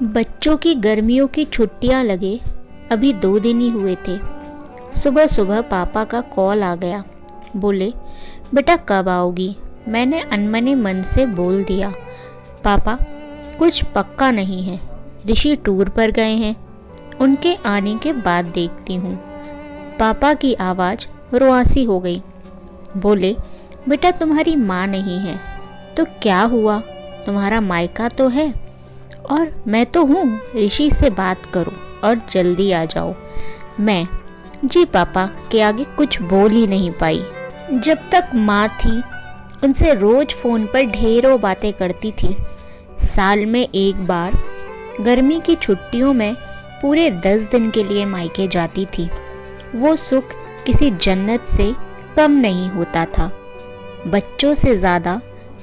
बच्चों की गर्मियों की छुट्टियां लगे अभी 2 दिन ही हुए थे। सुबह सुबह पापा का कॉल आ गया। बोले, बेटा कब आओगी? मैंने अनमने मन से बोल दिया, पापा कुछ पक्का नहीं है, ऋषि टूर पर गए हैं, उनके आने के बाद देखती हूँ। पापा की आवाज़ रुआसी हो गई। बोले, बेटा तुम्हारी माँ नहीं है तो क्या हुआ, तुम्हारा मायका तो है और मैं तो हूँ। ऋषि से बात करो और जल्दी आ जाओ। मैं जी पापा के आगे कुछ बोल ही नहीं पाई। जब तक माँ थी उनसे रोज फ़ोन पर ढेरों बातें करती थी। साल में एक बार गर्मी की छुट्टियों में पूरे 10 दिन के लिए मायके जाती थी। वो सुख किसी जन्नत से कम नहीं होता था। बच्चों से ज़्यादा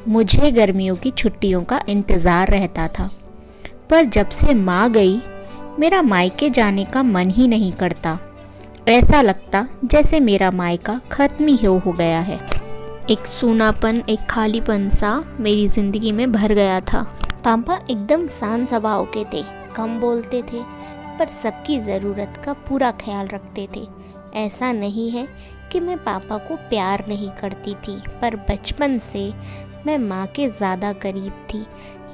मुझे गर्मियों की छुट्टियों का इंतज़ार रहता था। पर जब से माँ गई मेरा मायके जाने का मन ही नहीं करता। ऐसा लगता जैसे मेरा मायका खत्म ही हो गया है। एक सूनापन, एक खालीपन सा मेरी ज़िंदगी में भर गया था। पापा एकदम शांत स्वभाव के थे, कम बोलते थे पर सबकी ज़रूरत का पूरा ख्याल रखते थे। ऐसा नहीं है कि मैं पापा को प्यार नहीं करती थी, पर बचपन से मैं माँ के ज़्यादा करीब थी,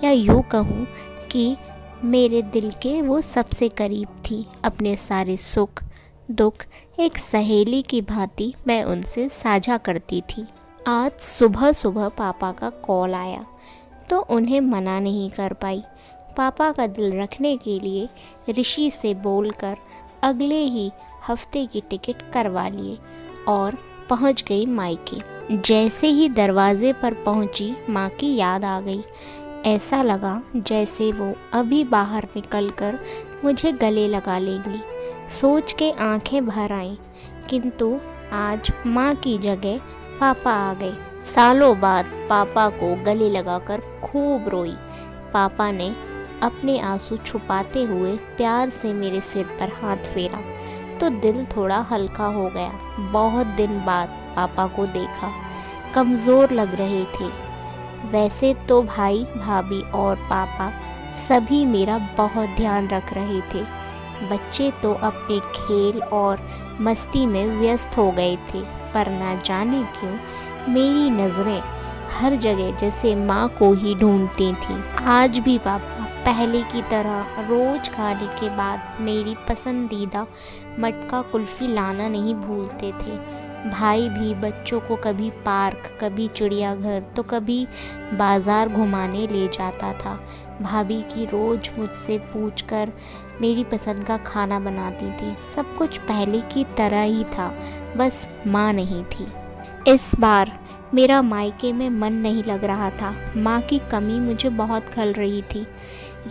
या यूँ कहूँ कि मेरे दिल के वो सबसे करीब थी। अपने सारे सुख दुख एक सहेली की भांति मैं उनसे साझा करती थी। आज सुबह सुबह पापा का कॉल आया तो उन्हें मना नहीं कर पाई। पापा का दिल रखने के लिए ऋषि से बोलकर अगले ही हफ्ते की टिकट करवा लिए और पहुंच गई मायके। जैसे ही दरवाजे पर पहुंची माँ की याद आ गई। ऐसा लगा जैसे वो अभी बाहर निकलकर मुझे गले लगा लेंगी। सोच के आंखें भर आईं, किंतु आज माँ की जगह पापा आ गए। सालों बाद पापा को गले लगाकर खूब रोई। पापा ने अपने आंसू छुपाते हुए प्यार से मेरे सिर पर हाथ फेरा तो दिल थोड़ा हल्का हो गया। बहुत दिन बाद पापा को देखा, कमज़ोर लग रहे थे। वैसे तो भाई भाभी और पापा सभी मेरा बहुत ध्यान रख रहे थे। बच्चे तो अपने खेल और मस्ती में व्यस्त हो गए थे, पर ना जाने क्यों मेरी नज़रें हर जगह जैसे माँ को ही ढूंढती थीं। आज भी पापा पहले की तरह रोज़ खाने के बाद मेरी पसंदीदा मटका कुल्फ़ी लाना नहीं भूलते थे। भाई भी बच्चों को कभी पार्क, कभी चिड़ियाघर तो कभी बाज़ार घुमाने ले जाता था। भाभी की रोज़ मुझसे पूछकर मेरी पसंद का खाना बनाती थी। सब कुछ पहले की तरह ही था, बस माँ नहीं थी। इस बार मेरा मायके में मन नहीं लग रहा था। माँ की कमी मुझे बहुत खल रही थी।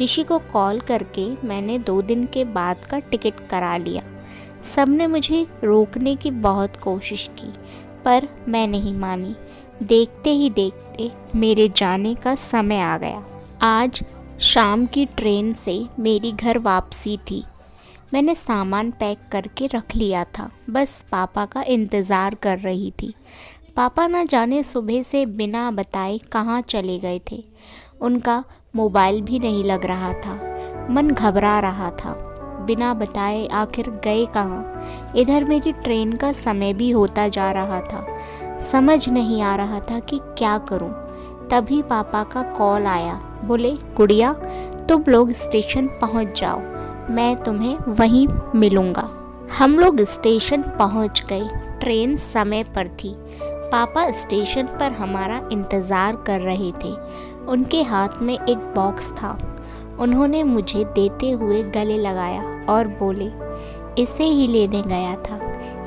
ऋषि को कॉल करके मैंने 2 दिन के बाद का टिकट करा लिया। सबने मुझे रोकने की बहुत कोशिश की, पर मैं नहीं मानी। देखते ही देखते मेरे जाने का समय आ गया। आज शाम की ट्रेन से मेरी घर वापसी थी। मैंने सामान पैक करके रख लिया था, बस पापा का इंतज़ार कर रही थी। पापा न जाने सुबह से बिना बताए कहाँ चले गए थे। उनका मोबाइल भी नहीं लग रहा था। मन घबरा रहा था, बिना बताए आखिर गए कहाँ। इधर मेरी ट्रेन का समय भी होता जा रहा था। समझ नहीं आ रहा था कि क्या करूं। तभी पापा का कॉल आया। बोले, गुड़िया तुम लोग स्टेशन पहुंच जाओ, मैं तुम्हें वहीं मिलूंगा। हम लोग स्टेशन पहुंच गए। ट्रेन समय पर थी। पापा स्टेशन पर हमारा इंतज़ार कर रहे थे। उनके हाथ में एक बॉक्स था। उन्होंने मुझे देते हुए गले लगाया और बोले, इसे ही लेने गया था,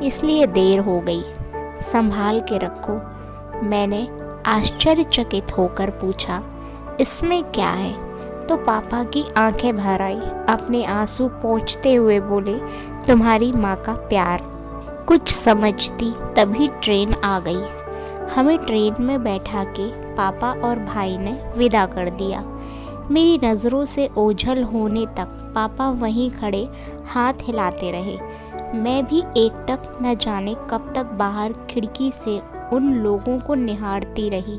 इसलिए देर हो गई, संभाल के रखो। मैंने आश्चर्यचकित होकर पूछा, इसमें क्या है? तो पापा की आंखें भर आई। अपने आंसू पोंछते हुए बोले, तुम्हारी माँ का प्यार। कुछ समझती तभी ट्रेन आ गई। हमें ट्रेन में बैठा के पापा और भाई ने विदा कर दिया। मेरी नज़रों से ओझल होने तक पापा वहीं खड़े हाथ हिलाते रहे। मैं भी एकटक न जाने कब तक बाहर खिड़की से उन लोगों को निहारती रही।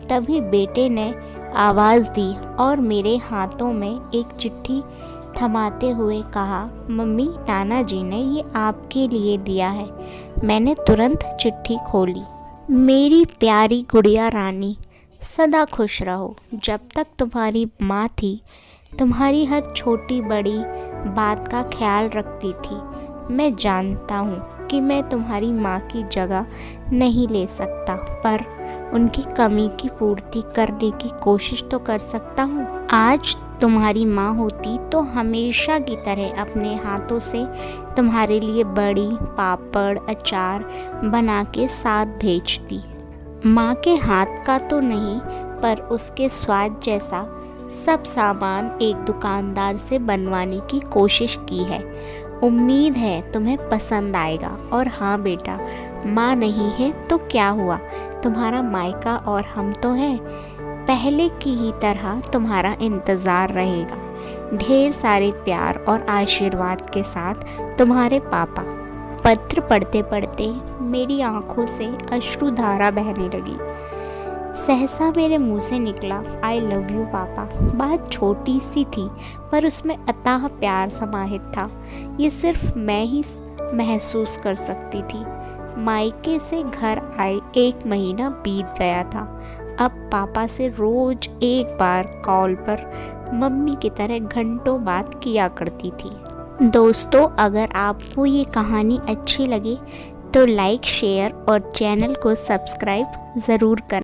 तभी बेटे ने आवाज़ दी और मेरे हाथों में एक चिट्ठी थमाते हुए कहा, मम्मी, नाना जी ने ये आपके लिए दिया है। मैंने तुरंत चिट्ठी खोली। मेरी प्यारी गुड़िया रानी, सदा खुश रहो। जब तक तुम्हारी माँ थी, तुम्हारी हर छोटी बड़ी बात का ख्याल रखती थी। मैं जानता हूँ कि मैं तुम्हारी माँ की जगह नहीं ले सकता, पर उनकी कमी की पूर्ति करने की कोशिश तो कर सकता हूँ। आज तुम्हारी माँ होती तो हमेशा की तरह अपने हाथों से तुम्हारे लिए बड़ी पापड़ अचार बना के साथ भेजती। माँ के हाथ का तो नहीं, पर उसके स्वाद जैसा सब सामान एक दुकानदार से बनवाने की कोशिश की है। उम्मीद है तुम्हें पसंद आएगा। और हाँ बेटा, माँ नहीं है तो क्या हुआ, तुम्हारा मायका और हम तो हैं। पहले की ही तरह तुम्हारा इंतज़ार रहेगा। ढेर सारे प्यार और आशीर्वाद के साथ, तुम्हारे पापा। पत्र पढ़ते पढ़ते मेरी आंखों से अश्रुधारा बहने लगी। सहसा मेरे मुंह से निकला, आई लव यू पापा। बात छोटी सी थी, पर उसमें अथाह प्यार समाहित था। ये सिर्फ मैं ही महसूस कर सकती थी। मायके से घर आए 1 महीना बीत गया था। अब पापा से रोज एक बार कॉल पर मम्मी की तरह घंटों बात किया करती थी। दोस्तों, अगर आपको ये कहानी अच्छी लगे तो लाइक, शेयर और चैनल को सब्सक्राइब ज़रूर करें।